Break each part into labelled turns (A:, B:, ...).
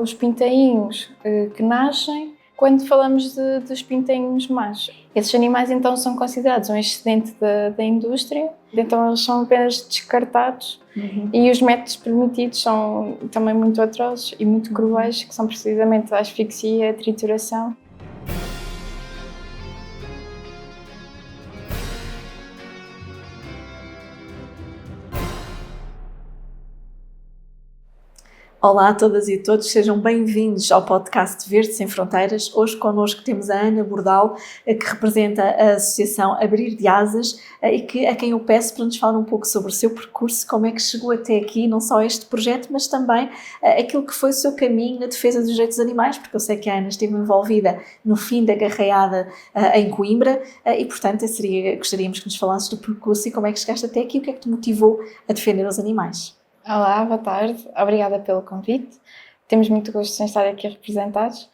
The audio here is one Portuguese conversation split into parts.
A: os pintainhos que nascem quando falamos dos pintainhos machos. Esses animais então são considerados um excedente da indústria, então eles são apenas descartados e os métodos permitidos são também muito atrozes e muito cruéis, que são precisamente a asfixia e a trituração.
B: Olá a todas e a todos, sejam bem-vindos ao podcast Verde Sem Fronteiras. Hoje connosco temos a Ana Bordal, que representa a Associação Abrir de Asas e a quem eu peço para nos falar um pouco sobre o seu percurso, como é que chegou até aqui, não só este projeto, mas também aquilo que foi o seu caminho na defesa dos direitos dos animais, porque eu sei que a Ana esteve envolvida no fim da garreada em Coimbra e, portanto, gostaríamos que nos falasses do percurso e como é que chegaste até aqui, o que é que te motivou a defender os animais.
A: Olá, boa tarde. Obrigada pelo convite. Temos muito gosto em estar aqui representados.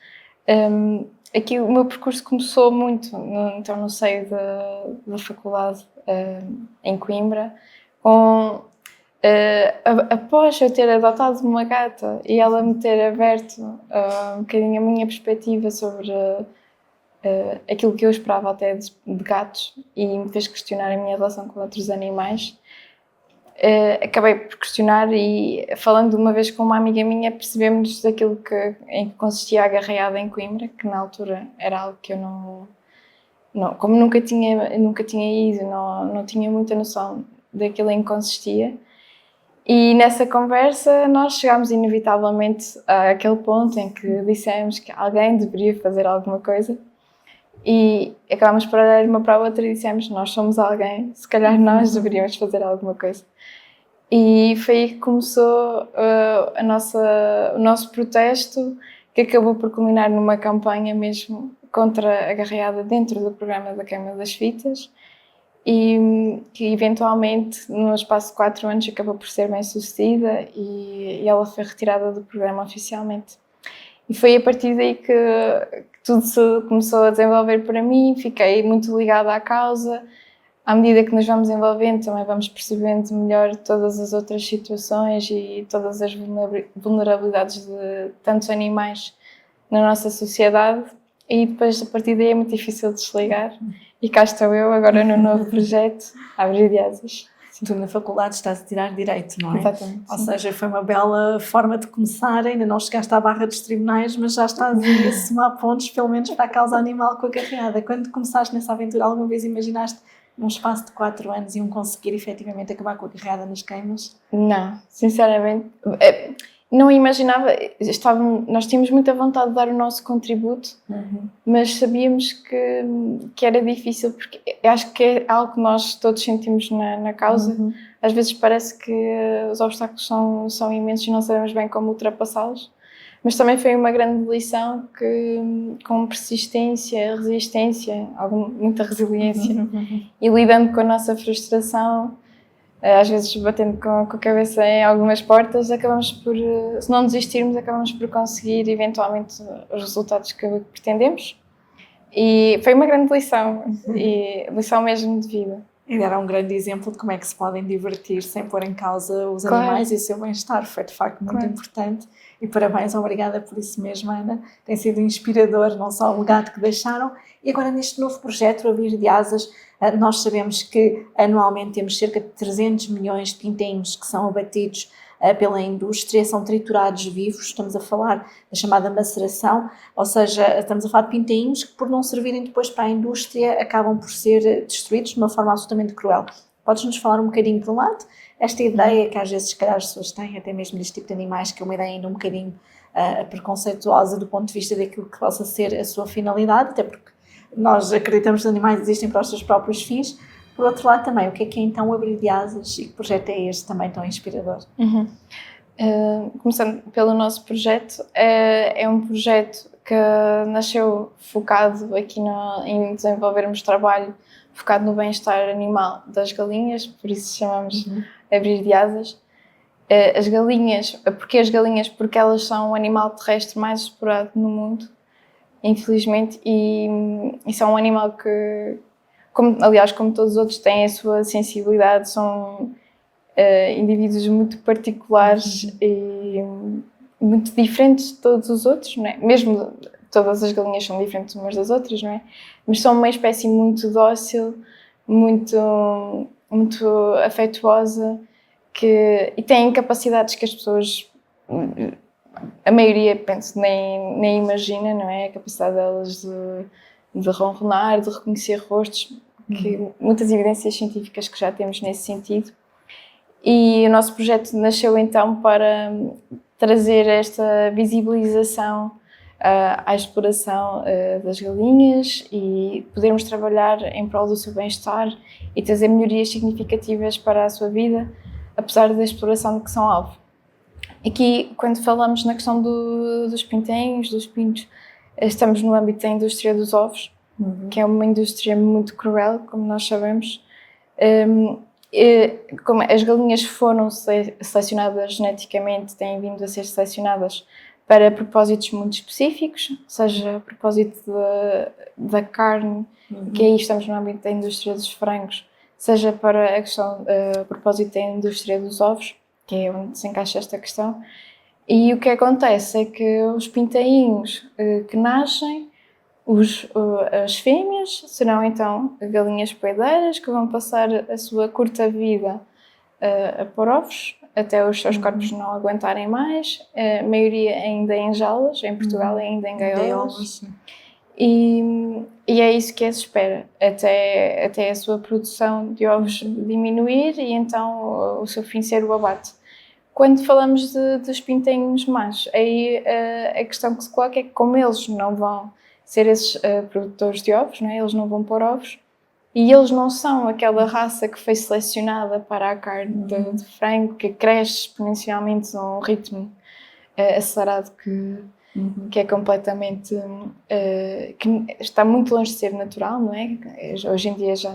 A: Aqui o meu percurso começou muito no seio da faculdade em Coimbra, após eu ter adotado uma gata e ela me ter aberto um bocadinho a minha perspectiva sobre aquilo que eu esperava até de gatos e me fez questionar a minha relação com outros animais. Acabei por questionar e, falando uma vez com uma amiga minha, percebemos daquilo em que consistia a garreada em Coimbra, que na altura era algo que eu como nunca tinha ido, não tinha muita noção daquilo em que consistia. E nessa conversa nós chegámos inevitavelmente àquele ponto em que dissemos que alguém deveria fazer alguma coisa. E acabámos por olhar uma para a outra e dissemos: nós somos alguém, se calhar nós deveríamos fazer alguma coisa. E foi aí que começou o nosso protesto, que acabou por culminar numa campanha mesmo contra a garreada dentro do programa da Queima das Fitas e que eventualmente, no espaço de 4 anos, acabou por ser bem sucedida e ela foi retirada do programa oficialmente. E foi a partir daí que tudo se começou a desenvolver para mim, fiquei muito ligada à causa. À medida que nos vamos envolvendo, também vamos percebendo melhor todas as outras situações e todas as vulnerabilidades de tantos animais na nossa sociedade. E depois, a partir daí, é muito difícil desligar. E cá estou eu, agora no novo projeto, Abrir de Asas.
B: Tu na faculdade estás a tirar Direito, não é?
A: Exatamente.
B: Ou seja, foi uma bela forma de começar, ainda não chegaste à barra dos tribunais, mas já estás a somar pontos, pelo menos para a causa animal com a garreada. Quando começaste nessa aventura, alguma vez imaginaste, num espaço de 4 anos, iam conseguir efetivamente acabar com a garreada nas queimas?
A: Não, sinceramente, não imaginava. Nós tínhamos muita vontade de dar o nosso contributo, mas sabíamos que era difícil, porque acho que é algo que nós todos sentimos na causa. Às vezes parece que os obstáculos são imensos e não sabemos bem como ultrapassá-los. Mas também foi uma grande lição que, com persistência, resistência, muita resiliência e lidando com a nossa frustração, às vezes batendo com a cabeça em algumas portas, se não desistirmos, acabamos por conseguir eventualmente os resultados que pretendemos. E foi uma grande lição, e lição mesmo de vida.
B: E era um grande exemplo de como é que se podem divertir sem pôr em causa os
A: Claro.
B: animais e o seu bem-estar. Foi de facto muito importante e parabéns, obrigada por isso mesmo, Ana. Tem sido inspirador, não só o legado que deixaram. E agora neste novo projeto, Abrir de Asas, nós sabemos que anualmente temos cerca de 300 milhões de pintainhos que são abatidos pela indústria, são triturados vivos, estamos a falar da chamada maceração, ou seja, estamos a falar de pintainhos que, por não servirem depois para a indústria, acabam por ser destruídos de uma forma absolutamente cruel. Podes-nos falar um bocadinho, por um lado, esta ideia que às vezes, se calhar, as pessoas têm, até mesmo deste tipo de animais, que é uma ideia ainda um bocadinho preconceituosa do ponto de vista daquilo que possa ser a sua finalidade, até porque nós acreditamos que os animais existem para os seus próprios fins. Por outro lado também, o que é então Abrir de Asas e que projeto é este também tão inspirador?
A: Começando pelo nosso projeto, é um projeto que nasceu focado aqui em desenvolvermos trabalho focado no bem-estar animal das galinhas, por isso chamamos Abrir de Asas. As galinhas, porque as galinhas? Porque elas são o animal terrestre mais explorado no mundo, infelizmente, e são um animal que, aliás, como todos os outros, têm a sua sensibilidade, são indivíduos muito particulares e muito diferentes de todos os outros, não é? Mesmo todas as galinhas são diferentes umas das outras, não é? Mas são uma espécie muito dócil, muito afetuosa, e têm capacidades que as pessoas, a maioria, penso, nem imagina, não é? A capacidade delas de ronronar, de reconhecer rostos, que muitas evidências científicas que já temos nesse sentido. E o nosso projeto nasceu então para trazer esta visibilização à exploração das galinhas e podermos trabalhar em prol do seu bem-estar e trazer melhorias significativas para a sua vida, apesar da exploração de que são alvo. Aqui, quando falamos na questão dos pintainhos, dos pintos, estamos no âmbito da indústria dos ovos, que é uma indústria muito cruel, como nós sabemos. Como as galinhas foram selecionadas geneticamente, têm vindo a ser selecionadas para propósitos muito específicos, seja a propósito da carne, que aí estamos no âmbito da indústria dos frangos, seja para a questão, a propósito da indústria dos ovos, que é onde se encaixa esta questão. E o que acontece é que os pintainhos que nascem, as fêmeas serão então galinhas poedeiras que vão passar a sua curta vida a pôr ovos, até os seus corpos não aguentarem mais, a maioria ainda em jaulas, em Portugal ainda em gaiolas. E é isso que se espera, até a sua produção de ovos diminuir e então o seu fim ser o abate. Quando falamos dos pintainhos machos, aí a questão que se coloca é que como eles não vão ser esses produtores de ovos, não é? Eles não vão pôr ovos, e eles não são aquela raça que foi selecionada para a carne de frango, que cresce exponencialmente a um ritmo acelerado que é completamente... que está muito longe de ser natural, não é? Hoje em dia já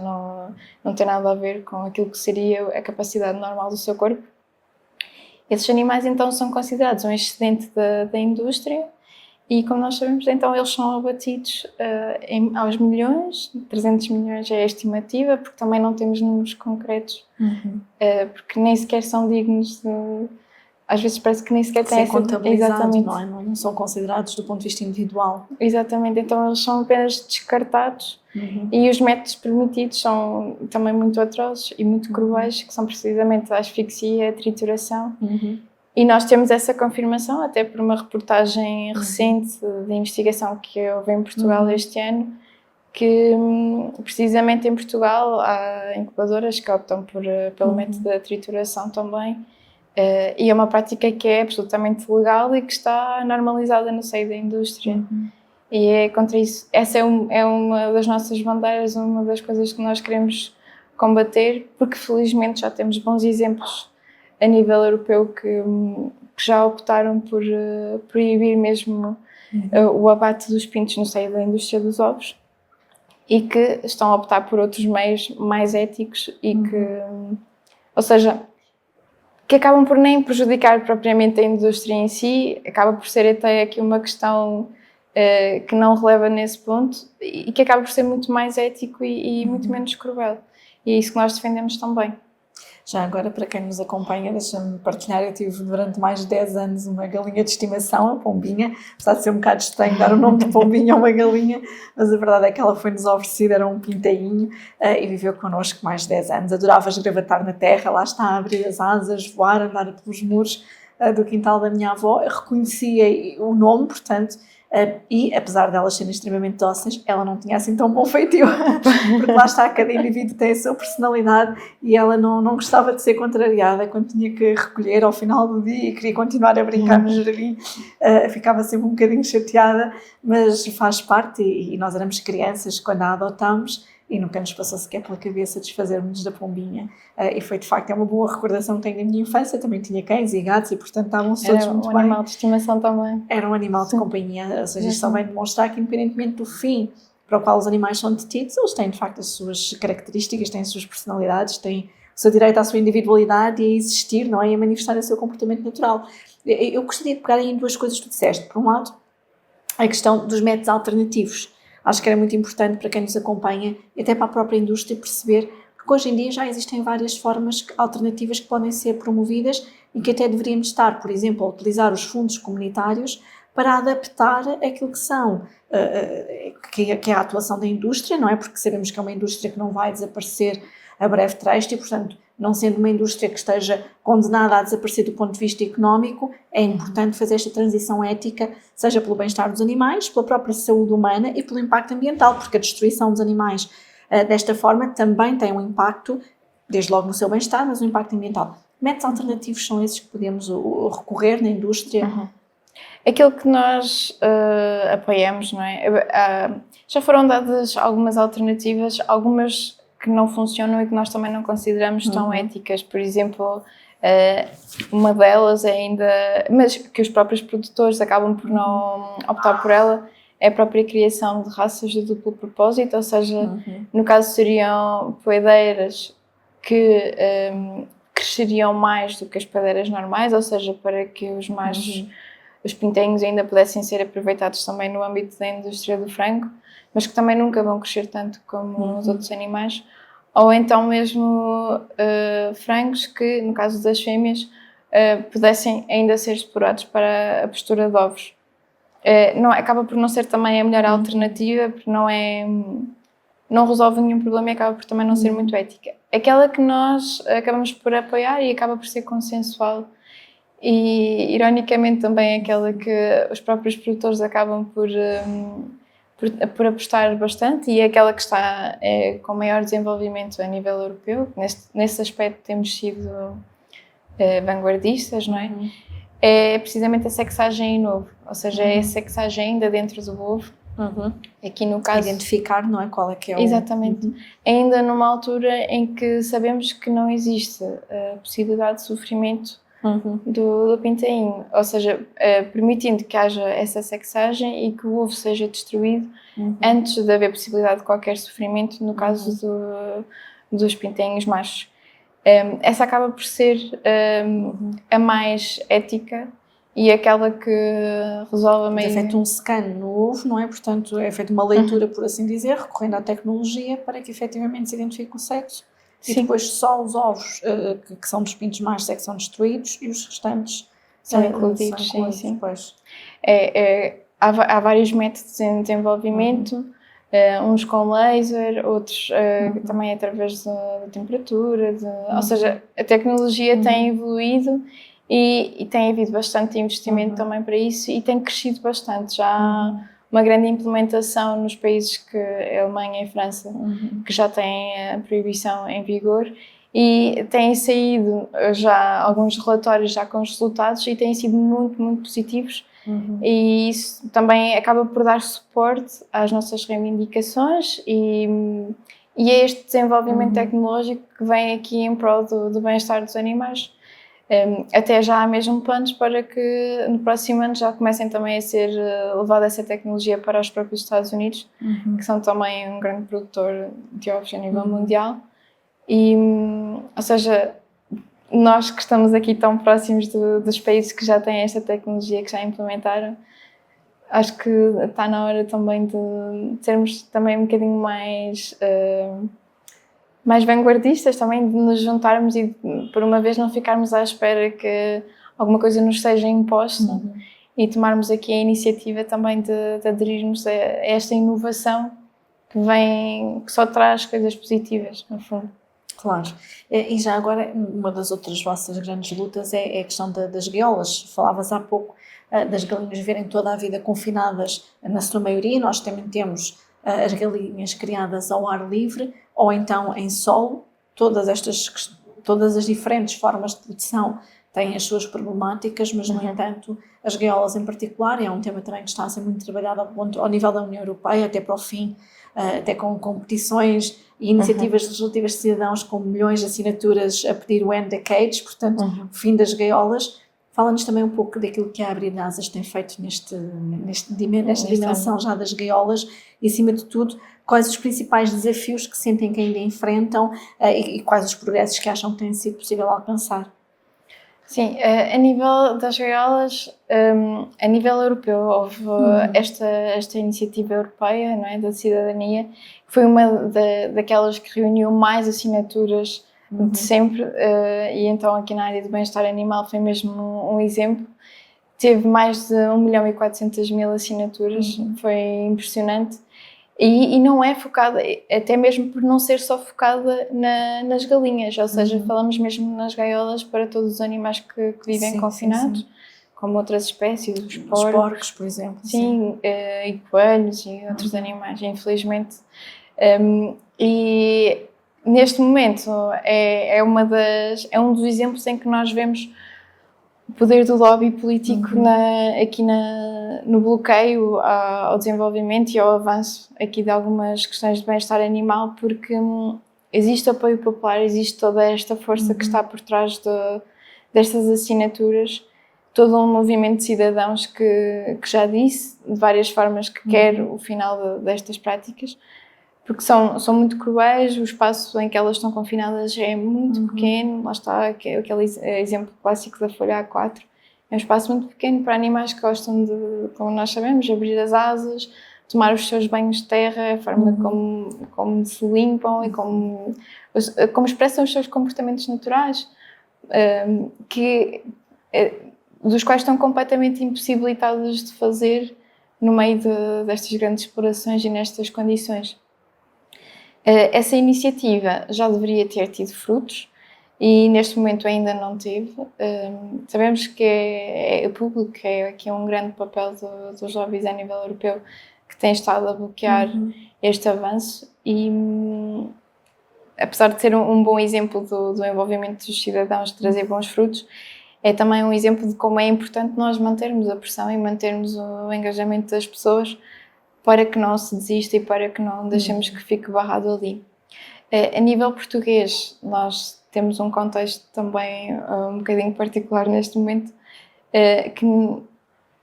A: não tem nada a ver com aquilo que seria a capacidade normal do seu corpo. Esses animais então são considerados um excedente da indústria e, como nós sabemos, então eles são abatidos aos milhões, 300 milhões é a estimativa, porque também não temos números concretos, porque nem sequer são dignos de... Às vezes parece que nem sequer têm essa...
B: Exatamente. Não é? Não são considerados do ponto de vista individual.
A: Exatamente, então eles são apenas descartados e os métodos permitidos são também muito atrozes e muito cruéis, que são precisamente a asfixia, a trituração. E nós temos essa confirmação, até por uma reportagem recente de investigação que houve em Portugal este ano, que precisamente em Portugal há incubadoras que optam pelo método da trituração também. E é uma prática que é absolutamente legal e que está normalizada no seio da indústria. E é contra isso. Essa é uma das nossas bandeiras, uma das coisas que nós queremos combater, porque felizmente já temos bons exemplos a nível europeu que já optaram por proibir mesmo o abate dos pintos no seio da indústria dos ovos e que estão a optar por outros meios mais éticos e que, ou seja, que acabam por nem prejudicar propriamente a indústria em si, acaba por ser até aqui uma questão que não releva nesse ponto e que acaba por ser muito mais ético e muito menos cruel. E é isso que nós defendemos também.
B: Já agora, para quem nos acompanha, deixa-me partilhar, eu tive durante mais de 10 anos uma galinha de estimação, a Pombinha, apesar de ser um bocado estranho dar o nome de Pombinha a uma galinha, mas a verdade é que ela foi-nos oferecida, era um pintainho, e viveu connosco mais de 10 anos. Adorava esgravatar na terra, lá está, abrir as asas, voar, andar pelos muros do quintal da minha avó. Eu reconhecia o nome, portanto, e apesar delas serem extremamente dóceis, ela não tinha assim tão bom feitio, porque lá está, cada indivíduo tem a sua personalidade e ela não gostava de ser contrariada quando tinha que recolher ao final do dia e queria continuar a brincar no jardim, ficava sempre um bocadinho chateada, mas faz parte e nós éramos crianças quando a adotámos e nunca nos passou sequer pela cabeça desfazermos da Pombinha, e foi de facto, é uma boa recordação que tenho da minha infância. Também tinha cães e gatos e portanto estavam-se todos muito bem.
A: Era um animal de estimação também.
B: Era um animal de companhia, ou seja, isto só vem demonstrar que independentemente do fim para o qual os animais são detidos, eles têm de facto as suas características, têm as suas personalidades, têm o seu direito à sua individualidade e a existir, não é? E a manifestar o seu comportamento natural. Eu gostaria de pegar aí em duas coisas que tu disseste. Por um lado, a questão dos métodos alternativos. Acho que era muito importante para quem nos acompanha e até para a própria indústria perceber que hoje em dia já existem várias formas alternativas que podem ser promovidas e que até deveríamos estar, por exemplo, a utilizar os fundos comunitários para adaptar aquilo que são, que é a atuação da indústria, não é? Porque sabemos que é uma indústria que não vai desaparecer a breve trecho e, portanto, não sendo uma indústria que esteja condenada a desaparecer do ponto de vista económico, é importante fazer esta transição ética, seja pelo bem-estar dos animais, pela própria saúde humana e pelo impacto ambiental, porque a destruição dos animais desta forma também tem um impacto, desde logo no seu bem-estar, mas um impacto ambiental. Métodos alternativos são esses que podemos recorrer na indústria?
A: Aquilo que nós apoiamos, não é? Já foram dadas algumas alternativas, algumas que não funcionam e que nós também não consideramos tão éticas. Por exemplo, uma delas é ainda, mas que os próprios produtores acabam por não optar por ela, é a própria criação de raças de duplo propósito, ou seja, no caso seriam poedeiras que cresceriam mais do que as poedeiras normais, ou seja, para que os machos, os pintenhos ainda pudessem ser aproveitados também no âmbito da indústria do frango, mas que também nunca vão crescer tanto como os outros animais. Ou então mesmo frangos que, no caso das fêmeas, pudessem ainda ser explorados para a postura de ovos. Não, acaba por não ser também a melhor alternativa, porque não resolve nenhum problema e acaba por também não ser muito ética. Aquela que nós acabamos por apoiar e acaba por ser consensual e, ironicamente, também aquela que os próprios produtores acabam por apostar bastante e é aquela que está com maior desenvolvimento a nível europeu. Nesse aspecto temos sido vanguardistas, não é? É precisamente a sexagem em ovo, ou seja, é a sexagem ainda dentro do ovo. Aqui no caso,
B: identificar, não é? Qual é que é o...
A: Exatamente. Ainda numa altura em que sabemos que não existe a possibilidade de sofrimento do pintainho, ou seja, permitindo que haja essa sexagem e que o ovo seja destruído antes de haver possibilidade de qualquer sofrimento no caso dos pintainhos machos. Essa acaba por ser a mais ética e aquela que resolve a meio...
B: É feito um scan no ovo, não é? Portanto, é feita uma leitura, por assim dizer, recorrendo à tecnologia para que efetivamente se identifique o sexo. Sim. E depois só os ovos que são dos pintos machos é que são destruídos e os restantes
A: são incluídos. Sim.
B: Pois.
A: Há vários métodos em desenvolvimento, uns com laser, outros também através da temperatura, ou seja, a tecnologia tem evoluído e tem havido bastante investimento também para isso e tem crescido bastante. Já há uma grande implementação nos países que a Alemanha e a França, que já têm a proibição em vigor e têm saído já alguns relatórios já com os resultados e têm sido muito, muito positivos. E isso também acaba por dar suporte às nossas reivindicações e é este desenvolvimento tecnológico que vem aqui em prol do bem-estar dos animais. Até já há mesmo planos para que no próximo ano já comecem também a ser levada essa tecnologia para os próprios Estados Unidos, que são também um grande produtor de ovos a nível mundial. E, ou seja, nós que estamos aqui tão próximos dos países que já têm esta tecnologia, que já implementaram, acho que está na hora também de sermos também um bocadinho mais vanguardistas, também de nos juntarmos e por uma vez não ficarmos à espera que alguma coisa nos seja imposta e tomarmos aqui a iniciativa também de aderirmos a esta inovação que só traz coisas positivas, no fundo.
B: Claro. E já agora, uma das outras vossas grandes lutas é a questão das gaiolas. Falavas há pouco das galinhas viverem toda a vida confinadas, na sua maioria. Nós também temos as galinhas criadas ao ar livre ou então em solo. Todas as diferentes formas de produção têm as suas problemáticas, mas, no entanto, as gaiolas em particular é um tema também que está a ser muito trabalhado ao nível da União Europeia, até para o fim, até com competições e iniciativas legislativas de cidadãos com milhões de assinaturas a pedir o end the cage, portanto, o fim das gaiolas. Fala-nos também um pouco daquilo que a Abrir Asas tem feito nesta dimensão já das gaiolas e, acima de tudo, quais os principais desafios que sentem que ainda enfrentam e quais os progressos que acham que tem sido possível alcançar.
A: Sim, a nível das gaiolas, a nível europeu, houve esta iniciativa europeia, não é, da cidadania, que foi uma daquelas que reuniu mais assinaturas de sempre, e então aqui na área do bem-estar animal foi mesmo um exemplo. Teve mais de 1.400.000 assinaturas, foi impressionante. E não é focada, até mesmo por não ser só focada nas galinhas, ou seja, falamos mesmo nas gaiolas para todos os animais que vivem confinados, como outras espécies, os
B: porcos, por exemplo.
A: Sim, e coelhos e outros animais, infelizmente. E neste momento é um dos exemplos em que nós vemos o poder do lobby político aqui no bloqueio ao desenvolvimento e ao avanço aqui de algumas questões de bem-estar animal, porque existe apoio popular, existe toda esta força que está por trás destas assinaturas, todo um movimento de cidadãos que já disse de várias formas que quer o final destas práticas, porque são muito cruéis, o espaço em que elas estão confinadas é muito pequeno, lá está aquele exemplo clássico da folha A4, é um espaço muito pequeno para animais que gostam de, como nós sabemos, abrir as asas, tomar os seus banhos de terra, a forma como se limpam e como expressam os seus comportamentos naturais, dos quais estão completamente impossibilitados de fazer no meio destas grandes explorações e nestas condições. Essa iniciativa já deveria ter tido frutos e neste momento ainda não teve. Sabemos que é público, que é um grande papel dos lobbies a nível europeu que tem estado a bloquear este avanço e apesar de ser um bom exemplo do envolvimento dos cidadãos de trazer bons frutos, é também um exemplo de como é importante nós mantermos a pressão e mantermos o engajamento das pessoas para que não se desista e para que não deixemos que fique barrado ali. A nível português, nós temos um contexto também um bocadinho particular neste momento, que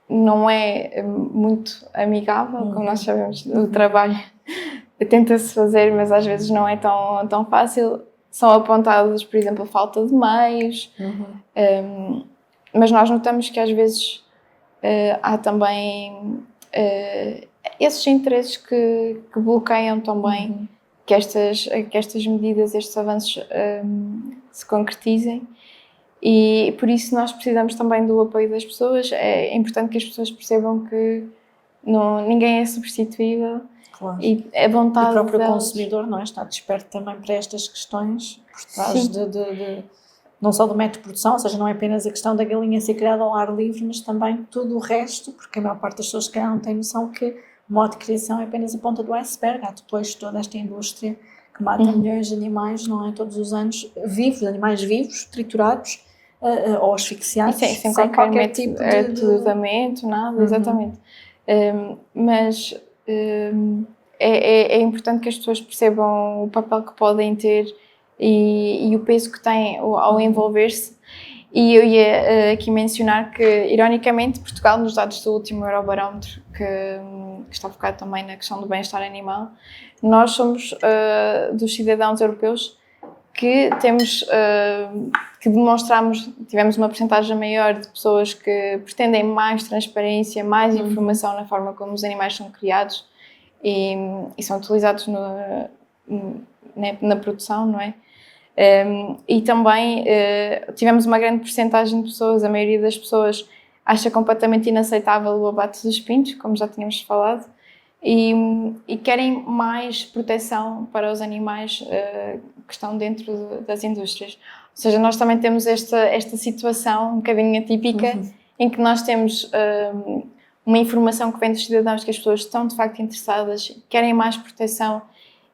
A: não é muito amigável, como nós sabemos, o trabalho tenta-se fazer, mas às vezes não é tão fácil. São apontados, por exemplo, a falta de meios, mas nós notamos que às vezes há também esses interesses que bloqueiam também que estas medidas, estes avanços se concretizem, e por isso nós precisamos também do apoio das pessoas. É importante que as pessoas percebam que ninguém é substituível.
B: Claro.
A: E a vontade
B: e o próprio
A: delas...
B: consumidor não é? Está desperto também para estas questões por trás não só do método de produção, ou seja, não é apenas a questão da galinha ser criada ao ar livre, mas também tudo o resto, porque a maior parte das pessoas que não tem noção que o modo de criação é apenas a ponta do iceberg. Há depois toda esta indústria que mata milhões de animais, não é? Todos os anos, animais vivos, triturados ou asfixiados,
A: sem qualquer tipo de tratamento, nada, exatamente. Mas é importante que as pessoas percebam o papel que podem ter e o peso que têm ao envolver-se. E eu ia aqui mencionar que, ironicamente, Portugal, nos dados do último Eurobarómetro, que está focado também na questão do bem-estar animal, nós somos dos cidadãos europeus que tivemos uma percentagem maior de pessoas que pretendem mais transparência, mais informação na forma como os animais são criados e são utilizados na produção, não é? E também tivemos uma grande percentagem de pessoas, a maioria das pessoas acha completamente inaceitável o abate dos pintos, como já tínhamos falado, e querem mais proteção para os animais que estão dentro das indústrias. Ou seja, nós também temos esta situação um bocadinho atípica em que nós temos uma informação que vem dos cidadãos que as pessoas estão de facto interessadas, querem mais proteção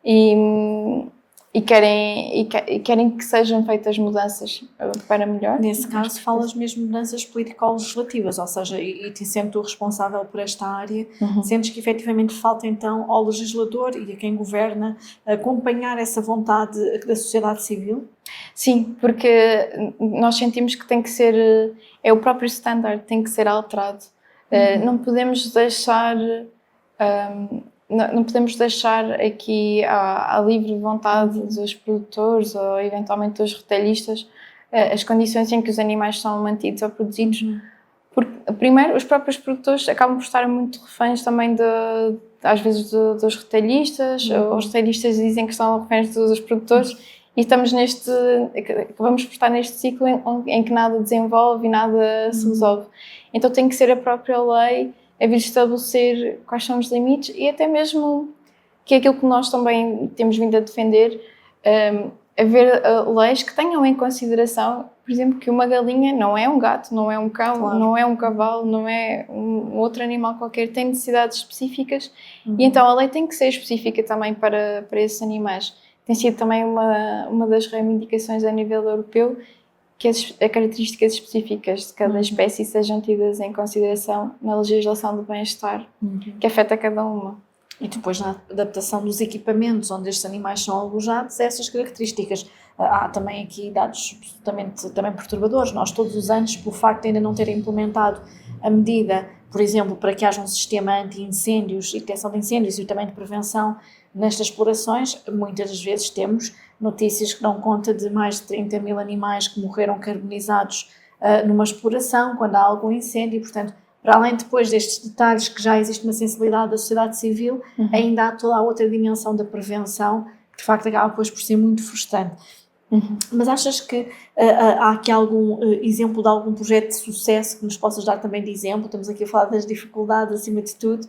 A: e querem que sejam feitas mudanças para melhor.
B: Nesse caso, falas mesmo de mudanças político-legislativas, ou seja, e sendo tu responsável por esta área, sentes que efetivamente falta então ao legislador e a quem governa acompanhar essa vontade da sociedade civil?
A: Sim, porque nós sentimos que tem que ser, é o próprio standard, tem que ser alterado. Não podemos deixar... Não podemos deixar aqui à livre vontade dos produtores ou eventualmente dos retalhistas as condições em que os animais são mantidos ou produzidos. Porque, primeiro, os próprios produtores acabam por estar muito reféns também às vezes dos retalhistas, ou os retalhistas dizem que são reféns dos produtores, e acabamos por estar neste ciclo em que nada desenvolve e nada se resolve. Então tem que ser a própria lei a vir estabelecer quais são os limites e até mesmo, que é aquilo que nós também temos vindo a defender, haver leis que tenham em consideração, por exemplo, que uma galinha não é um gato, não é um cão,
B: Claro.
A: não é um cavalo, não é um outro animal qualquer, tem necessidades específicas e então a lei tem que ser específica também para esses animais. Tem sido também uma das reivindicações a nível europeu que as características específicas de cada espécie sejam tidas em consideração na legislação do bem-estar que afeta cada uma.
B: E depois na adaptação dos equipamentos onde estes animais são alojados, essas características. Há também aqui dados absolutamente também perturbadores. Nós todos os anos, pelo facto de ainda não terem implementado a medida, por exemplo, para que haja um sistema anti-incêndios e detecção de incêndios e também de prevenção nestas explorações, muitas das vezes temos notícias que dão conta de mais de 30 mil animais que morreram carbonizados numa exploração quando há algum incêndio e, portanto, para além depois destes detalhes que já existe uma sensibilidade da sociedade civil, ainda há toda a outra dimensão da prevenção que de facto acaba depois por ser muito frustrante. Mas achas que há aqui algum exemplo de algum projeto de sucesso que nos possas dar também de exemplo? Estamos aqui a falar das dificuldades acima de tudo.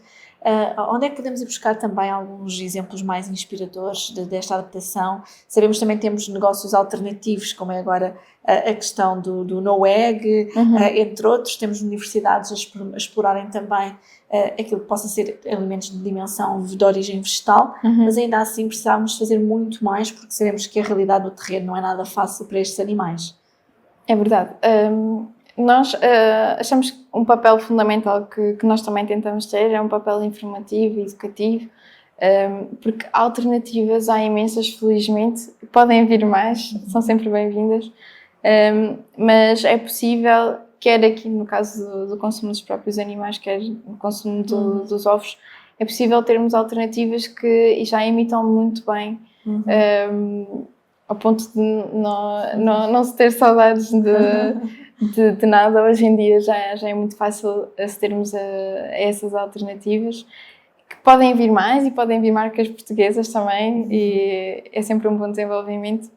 B: Onde é que podemos ir buscar também alguns exemplos mais inspiradores desta adaptação? Sabemos também que temos negócios alternativos, como é agora a questão do no egg, entre outros. Temos universidades a explorarem também aquilo que possa ser alimentos de dimensão de origem vegetal, mas ainda assim precisamos fazer muito mais porque sabemos que a realidade do terreno não é nada fácil para estes animais.
A: É verdade. Nós achamos que um papel fundamental que nós também tentamos ter é um papel informativo e educativo, porque alternativas há imensas, felizmente, podem vir mais, são sempre bem-vindas, mas é possível, quer aqui no caso do consumo dos próprios animais, quer no consumo dos ovos, é possível termos alternativas que já imitam muito bem, ao ponto de não se ter saudades de nada. Hoje em dia já é muito fácil acedermos a essas alternativas, que podem vir mais e podem vir marcas portuguesas também, e é sempre um bom desenvolvimento.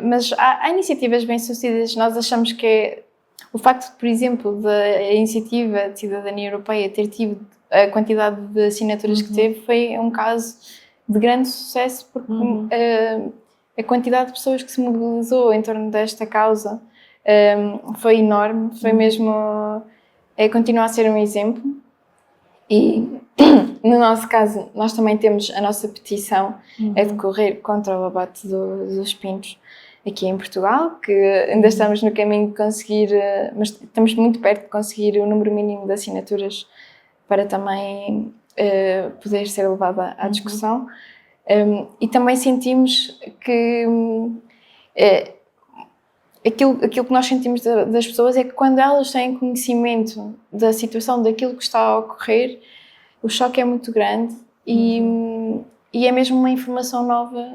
A: Mas há iniciativas bem-sucedidas. Nós achamos que o facto, por exemplo, da iniciativa de cidadania europeia ter tido a quantidade de assinaturas que teve foi um caso de grande sucesso, porque a quantidade de pessoas que se mobilizou em torno desta causa foi enorme, foi mesmo, continua a ser um exemplo. E no nosso caso, nós também temos a nossa petição a decorrer contra o abate dos pintos aqui em Portugal, que ainda estamos no caminho de conseguir, mas estamos muito perto de conseguir o número mínimo de assinaturas para também poder ser levada à discussão. E também sentimos que aquilo que nós sentimos das pessoas é que quando elas têm conhecimento da situação, daquilo que está a ocorrer, o choque é muito grande e é mesmo uma informação nova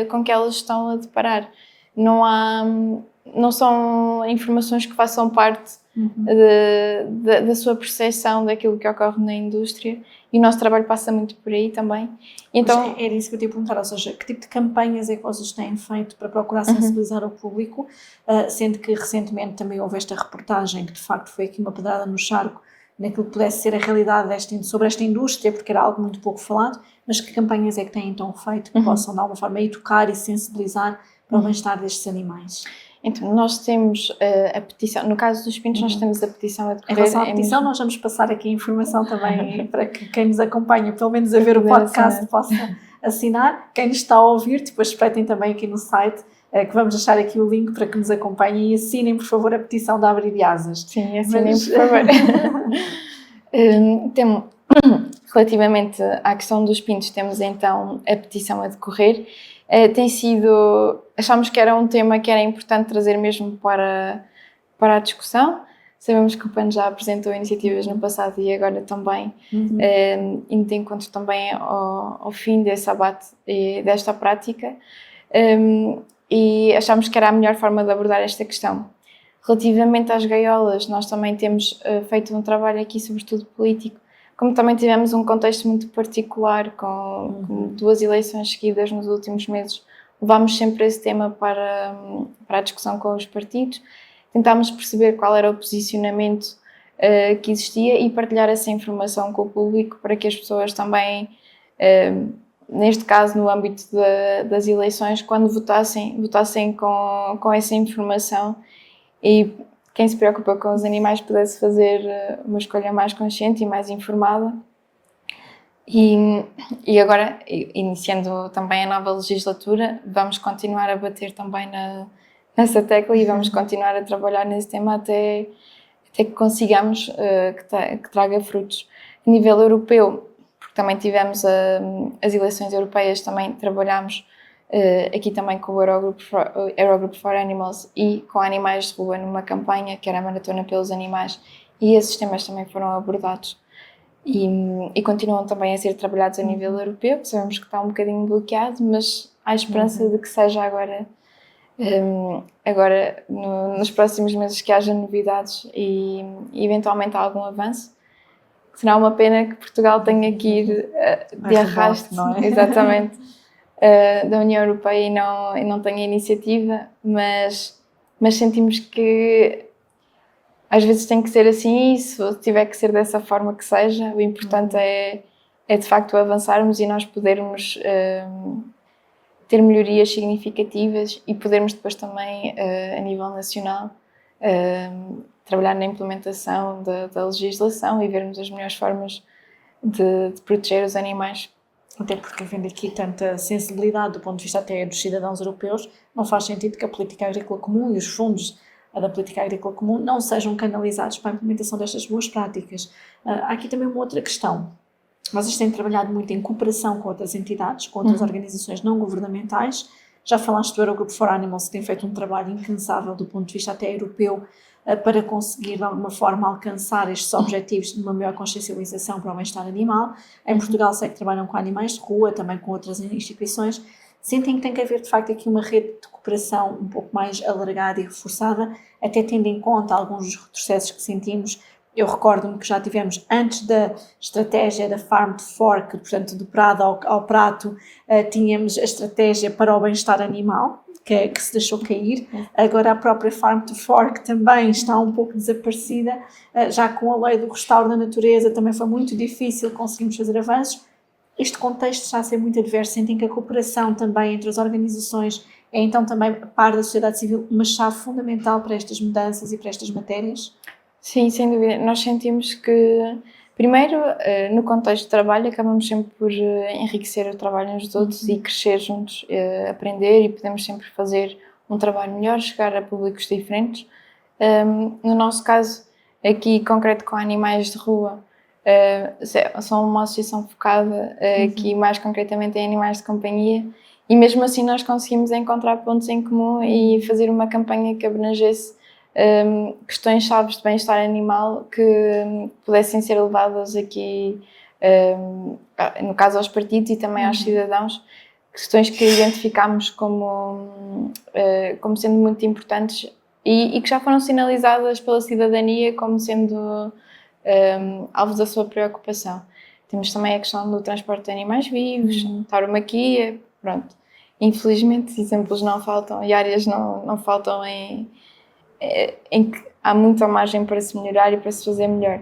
A: com que elas estão a deparar. Não são informações que façam parte da sua percepção daquilo que ocorre na indústria, e o nosso trabalho passa muito por aí também. Então,
B: era isso que eu te ia perguntar, ou seja, que tipo de campanhas é que vocês têm feito para procurar sensibilizar o público, sendo que recentemente também houve esta reportagem que de facto foi aqui uma pedrada no charco naquilo que pudesse ser a realidade sobre esta indústria, porque era algo muito pouco falado, mas que campanhas é que têm então feito que possam de alguma forma educar e sensibilizar para o bem-estar destes animais?
A: Então, nós temos a petição, no caso dos pintos, nós temos a petição a decorrer.
B: Em relação à petição, nós vamos passar aqui a informação também para que quem nos acompanha, pelo menos a ver o podcast, possa assinar. Quem nos está a ouvir, depois espreitem também aqui no site, que vamos deixar aqui o link para que nos acompanhem e assinem, por favor, a petição da Abre de Asas.
A: Sim, assinem, por favor. Relativamente à questão dos pintos, temos então a petição a decorrer. Achámos que era um tema que era importante trazer mesmo para a discussão. Sabemos que o PAN já apresentou iniciativas no passado e agora também, indo de encontro também ao fim desse abate e desta prática, e achámos que era a melhor forma de abordar esta questão. Relativamente às gaiolas, nós também temos feito um trabalho aqui, sobretudo político, como também tivemos um contexto muito particular com 2 eleições seguidas nos últimos meses, levámos sempre esse tema para a discussão com os partidos, tentámos perceber qual era o posicionamento que existia e partilhar essa informação com o público para que as pessoas também, neste caso no âmbito das eleições, quando votassem com essa informação e quem se preocupa com os animais pudesse fazer uma escolha mais consciente e mais informada. E agora, iniciando também a nova legislatura, vamos continuar a bater também nessa tecla e vamos continuar a trabalhar nesse tema até que consigamos que traga frutos. A nível europeu, porque também tivemos as eleições europeias, também trabalhamos aqui também com o Eurogroup for Animals e com animais de rua numa campanha que era a Maratona pelos Animais, e esses temas também foram abordados e continuam também a ser trabalhados a nível europeu. Sabemos que está um bocadinho bloqueado, mas há esperança de que seja agora nos próximos meses que haja novidades e eventualmente algum avanço. Será uma pena que Portugal tenha que ir de arrasto,
B: não é?
A: Exatamente, da União Europeia e não tenha iniciativa, mas sentimos que às vezes tem que ser assim, e se tiver que ser dessa forma que seja, o importante é de facto avançarmos e nós podermos ter melhorias significativas e podermos depois também, a nível nacional, trabalhar na implementação da legislação e vermos as melhores formas de proteger os animais.
B: Até porque, havendo aqui tanta sensibilidade do ponto de vista até dos cidadãos europeus, não faz sentido que a política agrícola comum e os fundos da política agrícola comum não sejam canalizados para a implementação destas boas práticas. Há aqui também uma outra questão. Vocês têm trabalhado muito em cooperação com outras entidades, com outras organizações não governamentais. Já falaste do Eurogroup for Animals, que tem feito um trabalho incansável do ponto de vista até europeu para conseguir de alguma forma alcançar estes objetivos de uma maior consciencialização para o bem-estar animal. Em Portugal sei que trabalham com animais de rua, também com outras instituições. Sentem que tem que haver de facto aqui uma rede de cooperação um pouco mais alargada e reforçada, até tendo em conta alguns dos retrocessos que sentimos. Eu recordo-me que já tivemos, antes da estratégia da Farm to Fork, portanto do prado ao prato, tínhamos a estratégia para o bem-estar animal, que se deixou cair. Agora a própria Farm to Fork também está um pouco desaparecida, já com a lei do restauro da natureza também foi muito difícil conseguirmos fazer avanços. Este contexto está a ser muito adverso, sentem que a cooperação também entre as organizações é então também, a par da sociedade civil, uma chave fundamental para estas mudanças e para estas matérias? Sim,
A: sem dúvida. Nós sentimos que, primeiro, no contexto de trabalho, acabamos sempre por enriquecer o trabalho uns dos outros e crescer juntos, aprender, e podemos sempre fazer um trabalho melhor, chegar a públicos diferentes. No nosso caso, aqui concreto com animais de rua, são uma associação focada aqui mais concretamente em animais de companhia, e mesmo assim nós conseguimos encontrar pontos em comum e fazer uma campanha que abrangesse questões chaves de bem-estar animal que pudessem ser levadas aqui, no caso aos partidos e também aos cidadãos, questões que identificámos como sendo muito importantes e que já foram sinalizadas pela cidadania como sendo alvos da sua preocupação. Temos também a questão do transporte de animais vivos, tauromaquia, pronto. Infelizmente exemplos não faltam e áreas não faltam em que há muita margem para se melhorar e para se fazer melhor.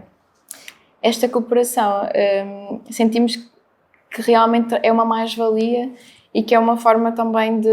A: Esta cooperação sentimos que realmente é uma mais-valia e que é uma forma também de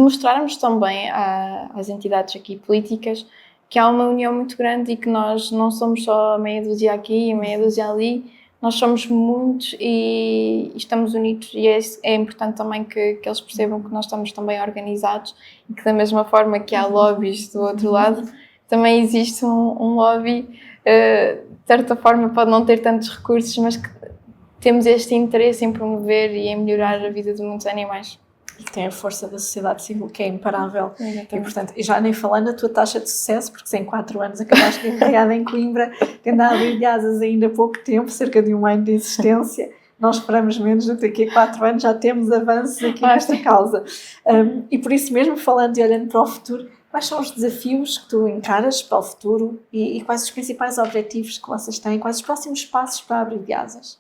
A: mostrarmos também às entidades aqui políticas que há uma união muito grande e que nós não somos só meia dúzia aqui e meia dúzia ali, nós somos muitos e estamos unidos, e é importante também que eles percebam que nós estamos também organizados e que da mesma forma que há lobbies do outro lado, também existe um lobby, de certa forma pode não ter tantos recursos, mas que temos este interesse em promover e em melhorar a vida de muitos animais.
B: E que tem a força da sociedade civil, que é imparável.
A: Exatamente.
B: E, portanto, e já nem falando da tua taxa de sucesso, porque se em 4 anos acabaste de enviada em Coimbra, tendo a abrir de asas ainda há pouco tempo, cerca de 1 ano de existência, nós esperamos menos do que daqui a 4 anos já temos avanços aqui nesta causa. E por isso mesmo, falando e olhando para o futuro, quais são os desafios que tu encaras para o futuro e quais os principais objetivos que vocês têm? Quais os próximos passos para abrir de asas?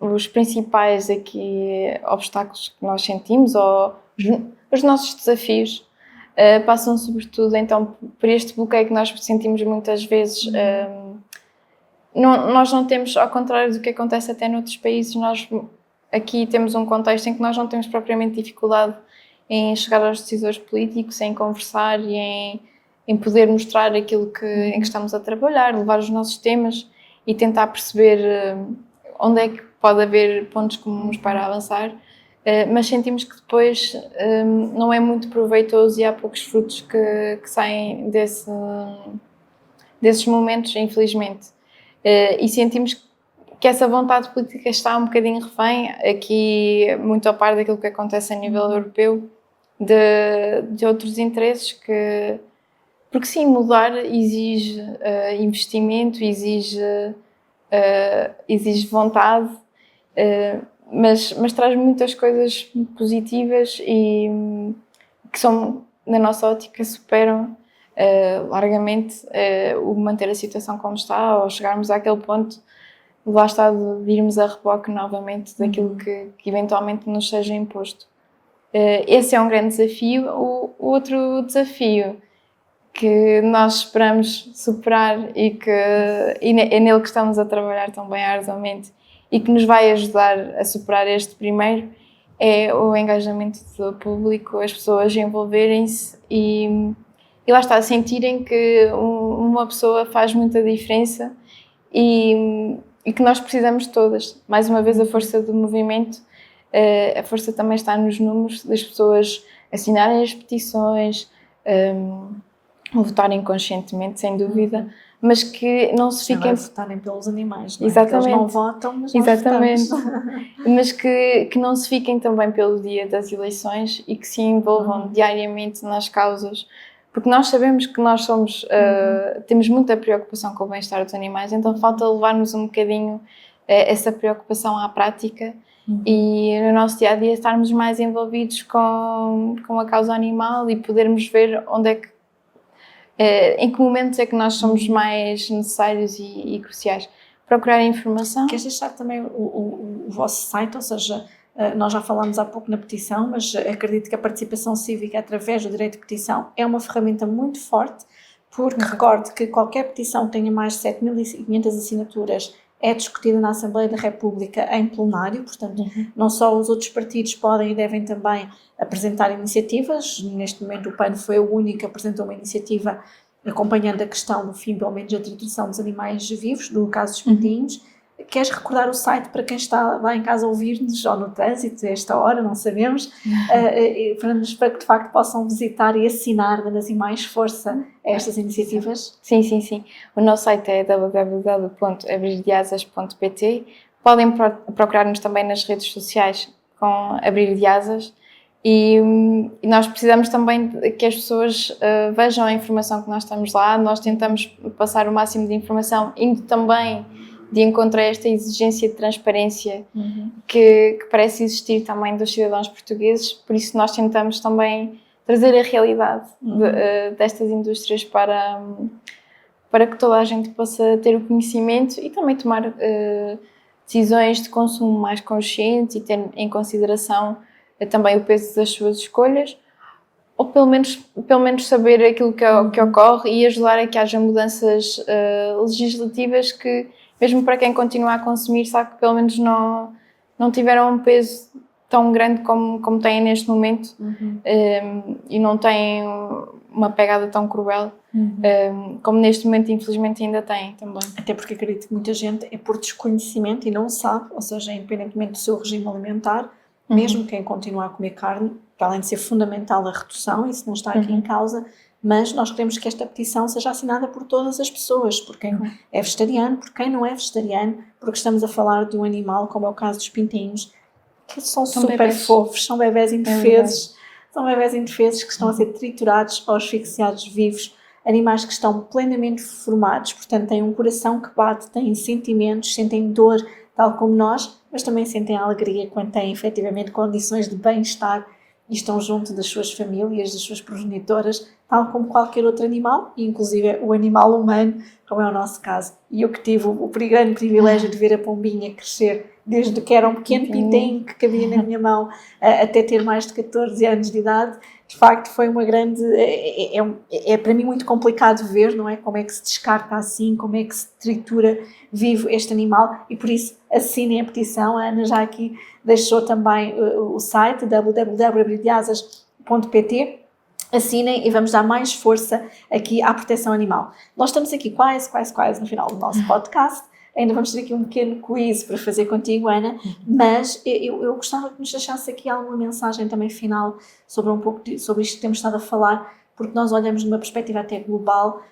A: Os principais aqui obstáculos que nós sentimos, ou os nossos desafios, passam sobretudo então por este bloqueio que nós sentimos muitas vezes. Nós não temos, ao contrário do que acontece até noutros países, nós aqui temos um contexto em que nós não temos propriamente dificuldade em chegar aos decisores políticos, em conversar e em poder mostrar aquilo em que estamos a trabalhar, levar os nossos temas e tentar perceber onde é que pode haver pontos comuns para avançar, mas sentimos que depois não é muito proveitoso e há poucos frutos que saem desses momentos, infelizmente. E sentimos que essa vontade política está um bocadinho refém, aqui muito a par daquilo que acontece a nível europeu, de outros interesses porque sim, mudar exige investimento, exige vontade, mas traz muitas coisas positivas e que são, na nossa ótica, superam largamente o manter a situação como está, ou chegarmos àquele ponto, lá está, de irmos a reboque novamente daquilo que eventualmente nos seja imposto. Esse é um grande desafio. O outro desafio que nós esperamos superar e é nele que estamos a trabalhar também arduamente e que nos vai ajudar a superar este primeiro é o engajamento do público, as pessoas envolverem-se e lá está, sentirem que uma pessoa faz muita diferença e que nós precisamos de todas. Mais uma vez, a força do movimento, a força também está nos números das pessoas assinarem as petições, votarem conscientemente, sem dúvida, mas que não se fiquem...
B: votarem pelos animais, não é?
A: Exatamente.
B: Eles não votam, mas nós
A: Exatamente.
B: votamos.
A: Mas que não se fiquem também pelo dia das eleições e que se envolvam diariamente nas causas, porque nós sabemos que nós temos muita preocupação com o bem-estar dos animais, então falta levarmos um bocadinho essa preocupação à prática e no nosso dia-a-dia estarmos mais envolvidos com a causa animal e podermos ver onde é que em que momentos é que nós somos mais necessários e cruciais. Procurar informação.
B: Queres deixar também o vosso site, ou seja, nós já falámos há pouco na petição, mas acredito que a participação cívica através do direito de petição é uma ferramenta muito forte, porque recordo que qualquer petição que tenha mais de 7.500 assinaturas é discutida na Assembleia da República em plenário, portanto, não só os outros partidos podem e devem também apresentar iniciativas. Neste momento o PAN foi o único que apresentou uma iniciativa acompanhando a questão do fim, pelo menos, da tratação dos animais vivos, no caso dos pintinhos. Queres recordar o site para quem está lá em casa a ouvir-nos, ou no trânsito, a esta hora, não sabemos, para que de facto possam visitar e assinar, dando assim mais força a estas iniciativas?
A: Sim. O nosso site é www.abrirdeasas.pt. Podem procurar-nos também nas redes sociais com Abrir de Asas e nós precisamos também que as pessoas vejam a informação que nós estamos lá. Nós tentamos passar o máximo de informação, indo também de encontro a esta exigência de transparência que parece existir também dos cidadãos portugueses, por isso nós tentamos também trazer a realidade destas indústrias para que toda a gente possa ter o conhecimento e também tomar decisões de consumo mais conscientes e ter em consideração também o peso das suas escolhas, ou pelo menos saber aquilo que ocorre e ajudar a que haja mudanças legislativas que, mesmo para quem continua a consumir, sabe que pelo menos não tiveram um peso tão grande como têm neste momento e não têm uma pegada tão cruel como neste momento infelizmente ainda têm também.
B: Até porque acredito que muita gente é por desconhecimento e não sabe, ou seja, independentemente do seu regime alimentar, mesmo quem continua a comer carne, para além de ser fundamental a redução, isso não está aqui em causa, mas nós queremos que esta petição seja assinada por todas as pessoas, por quem é vegetariano, por quem não é vegetariano, porque estamos a falar de um animal, como é o caso dos pintinhos, que são super bebés. Fofos, são bebés indefesos, que estão a ser triturados ou asfixiados vivos, animais que estão plenamente formados, portanto têm um coração que bate, têm sentimentos, sentem dor, tal como nós, mas também sentem alegria quando têm efetivamente condições de bem-estar e estão junto das suas famílias, das suas progenitoras, tal como qualquer outro animal, inclusive o animal humano, como é o nosso caso. E eu que tive o grande privilégio de ver a pombinha crescer desde que era um pequeno pintinho que cabia na minha mão até ter mais de 14 anos de idade, de facto foi uma grande... É para mim muito complicado ver, não é? Como é que se descarta assim, como é que se tritura vivo este animal, e por isso assinem a petição. A Ana já aqui deixou também o site www.abrideasas.pt. Assinem e vamos dar mais força aqui à proteção animal. Nós estamos aqui quase no final do nosso podcast. Ainda vamos ter aqui um pequeno quiz para fazer contigo, Ana, mas eu gostava que nos deixasse aqui alguma mensagem também final sobre um pouco sobre isto que temos estado a falar, porque nós olhamos numa perspectiva até global.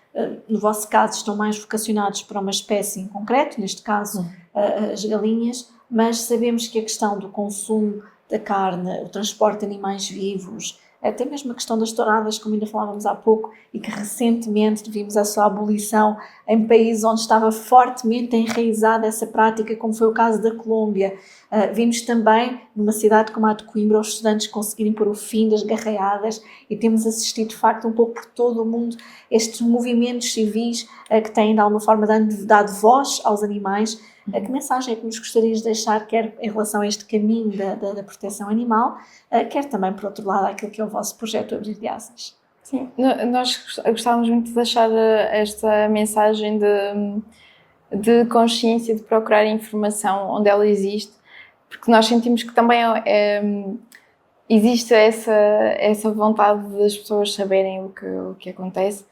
B: No vosso caso estão mais vocacionados para uma espécie em concreto, neste caso as galinhas, mas sabemos que a questão do consumo da carne, o transporte de animais vivos, até mesmo a questão das touradas, como ainda falávamos há pouco, e que recentemente vimos a sua abolição em países onde estava fortemente enraizada essa prática, como foi o caso da Colômbia. Vimos também, numa cidade como a de Coimbra, os estudantes conseguirem pôr o fim das garreadas, e temos assistido, de facto, um pouco por todo o mundo, estes movimentos civis que têm, de alguma forma, dado voz aos animais. Que mensagem é que nos gostarias de deixar, quer em relação a este caminho da proteção animal, quer também, por outro lado, aquilo que é o vosso projeto Abrir de Asas?
A: Sim, nós gostávamos muito de deixar esta mensagem de consciência, de procurar informação onde ela existe, porque nós sentimos que também existe essa vontade das pessoas saberem o que acontece.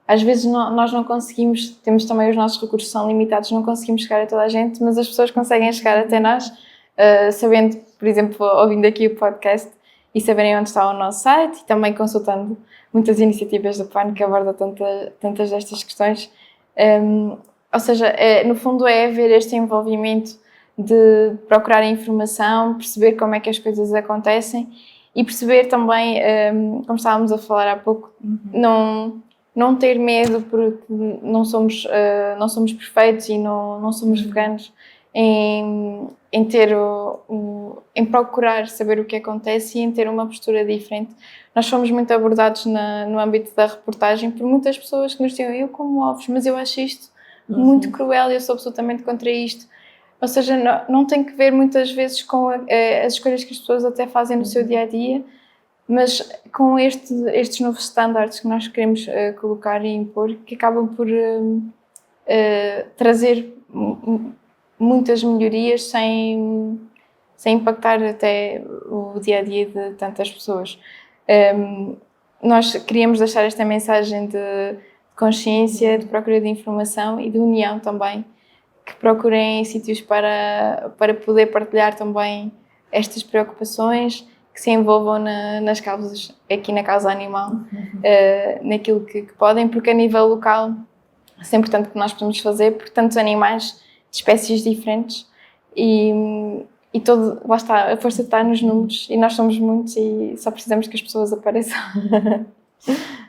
A: Às vezes nós não conseguimos, temos também os nossos recursos são limitados, não conseguimos chegar a toda a gente, mas as pessoas conseguem chegar até nós, sabendo, por exemplo, ouvindo aqui o podcast e saberem onde está o nosso site, e também consultando muitas iniciativas do PAN que abordam tantas destas questões. Ou seja, no fundo é haver este envolvimento de procurar a informação, perceber como é que as coisas acontecem e perceber também, como estávamos a falar há pouco, não ter medo porque não somos perfeitos e não somos veganos, em procurar saber o que acontece e em ter uma postura diferente. Nós fomos muito abordados no âmbito da reportagem por muitas pessoas que nos diziam: eu como ovos, mas eu acho isto muito cruel e eu sou absolutamente contra isto. Ou seja, não tem que ver muitas vezes com as escolhas que as pessoas até fazem no seu dia-a-dia, mas com estes novos estándares que nós queremos colocar e impor, que acabam por trazer muitas melhorias sem impactar até o dia-a-dia de tantas pessoas. Nós queríamos deixar esta mensagem de consciência, de procura de informação e de união também, que procurem sítios para poder partilhar também estas preocupações, que se envolvam nas causas, aqui na causa animal, naquilo que podem, porque a nível local é sempre tanto que nós podemos fazer, por tantos animais de espécies diferentes e lá está, a força está nos números e nós somos muitos e só precisamos que as pessoas apareçam.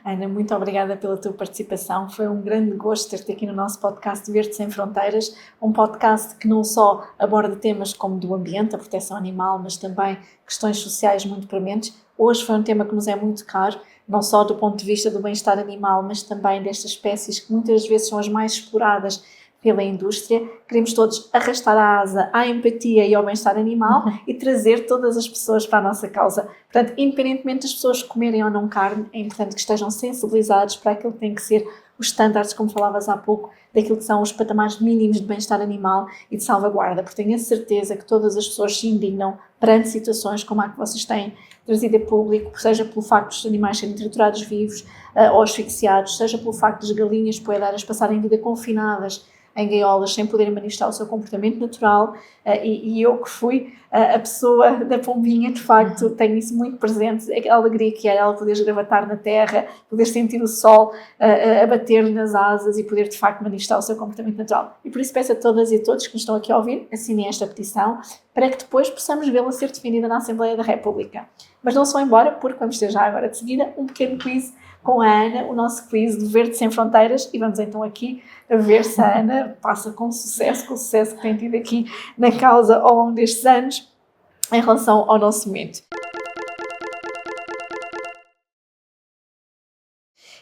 B: Ana, muito obrigada pela tua participação. Foi um grande gosto ter-te aqui no nosso podcast Verde Sem Fronteiras, um podcast que não só aborda temas como do ambiente, a proteção animal, mas também questões sociais muito prementes. Hoje foi um tema que nos é muito caro, não só do ponto de vista do bem-estar animal, mas também destas espécies que muitas vezes são as mais exploradas pela indústria. Queremos todos arrastar a asa à empatia e ao bem-estar animal e trazer todas as pessoas para a nossa causa. Portanto, independentemente das pessoas comerem ou não carne, é importante que estejam sensibilizados para aquilo que tem que ser os estándares, como falavas há pouco, daquilo que são os patamares mínimos de bem-estar animal e de salvaguarda, porque tenho a certeza que todas as pessoas se indignam perante situações como a que vocês têm trazido a público, seja pelo facto dos animais serem triturados vivos ou asfixiados, seja pelo facto das galinhas poedaras passarem vida confinadas em gaiolas sem poderem manifestar o seu comportamento natural, e eu que fui a pessoa da pombinha, de facto tenho isso muito presente, a alegria que era ela poder esgravatar na terra, poder sentir o sol a bater-lhe nas asas e poder de facto manifestar o seu comportamento natural. E por isso peço a todas e a todos que nos estão aqui a ouvir, assinem esta petição para que depois possamos vê-la ser defendida na Assembleia da República. Mas não se vão embora, porque vamos ter já agora de seguida um pequeno quiz com a Ana, o nosso quiz de Verde Sem Fronteiras, e vamos então aqui a ver se a Ana passa com o sucesso que tem tido aqui na causa ao longo destes anos em relação ao nosso momento.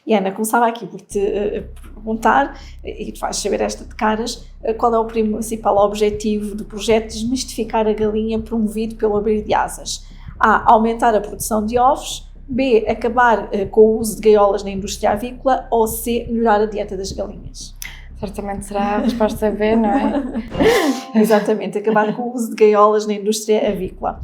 B: E Ana, começava aqui por te perguntar, e tu vais saber esta de caras, qual é o principal objetivo do projeto Desmistificar a Galinha promovido pelo Abrir de Asas? A. Aumentar a produção de ovos. B. Acabar com o uso de gaiolas na indústria avícola. Ou C. Melhorar a dieta das galinhas.
A: Certamente será a resposta B, não é?
B: Exatamente, acabar com o uso de gaiolas na indústria avícola.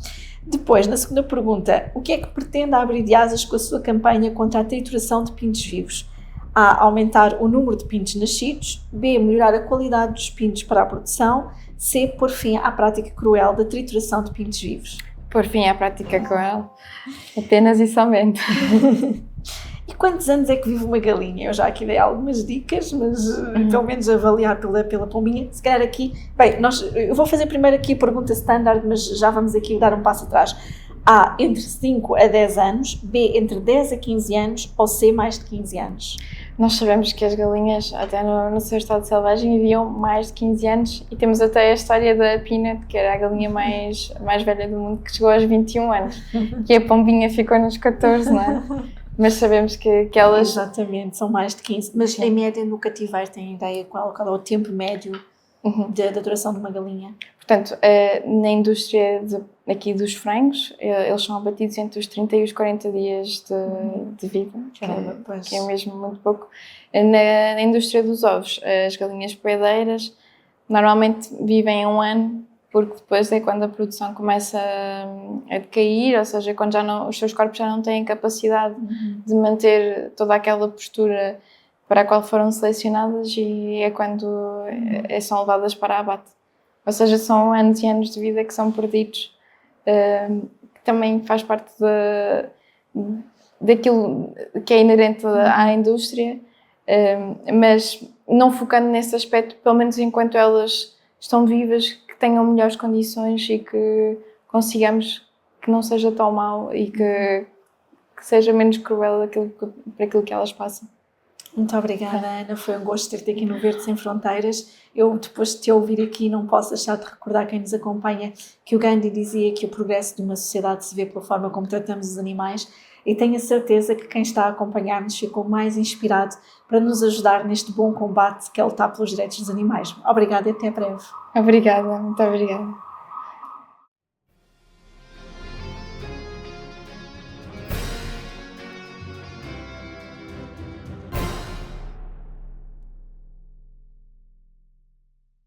B: Depois, na segunda pergunta, o que é que pretende a Abrir de Asas com a sua campanha contra a trituração de pintos vivos? A. Aumentar o número de pintos nascidos. B. Melhorar a qualidade dos pintos para a produção. C. Pôr fim à prática cruel da trituração de pintos vivos.
A: Por fim, à prática com ela. Apenas e somente.
B: E quantos anos é que vive uma galinha? Eu já aqui dei algumas dicas, mas pelo menos avaliar pela pombinha. Se calhar aqui... Bem, eu vou fazer primeiro aqui a pergunta standard, mas já vamos aqui dar um passo atrás. A. Entre 5 a 10 anos. B. Entre 10 a 15 anos. Ou C. Mais de 15 anos.
A: Nós sabemos que as galinhas, até no seu estado selvagem, viviam mais de 15 anos e temos até a história da Peanut, que era a galinha mais velha do mundo, que chegou aos 21 anos. E a pombinha ficou nos 14, não é? Mas sabemos que elas...
B: Exatamente, são mais de 15. Mas em média no cativeiro tem ideia qual é o tempo médio da duração de uma galinha?
A: Portanto, na indústria aqui dos frangos, eles são abatidos entre os 30 e os 40 dias de vida, que é mesmo muito pouco. Na indústria dos ovos, as galinhas poedeiras normalmente vivem 1 ano, porque depois é quando a produção começa a decair, ou seja, quando os seus corpos já não têm capacidade de manter toda aquela postura para a qual foram selecionadas, e é quando são levadas para abate. Ou seja, são anos e anos de vida que são perdidos, que também faz parte daquilo que é inerente à indústria, mas não focando nesse aspecto, pelo menos enquanto elas estão vivas, que tenham melhores condições e que consigamos que não seja tão mau e que seja menos cruel para aquilo que elas passam.
B: Muito obrigada, Ana. Foi um gosto ter-te aqui no Verde Sem Fronteiras. Eu, depois de te ouvir aqui, não posso deixar de recordar quem nos acompanha que o Gandhi dizia que o progresso de uma sociedade se vê pela forma como tratamos os animais, e tenho a certeza que quem está a acompanhar-nos ficou mais inspirado para nos ajudar neste bom combate que é lutar pelos direitos dos animais. Obrigada e até breve.
A: Obrigada, muito obrigada.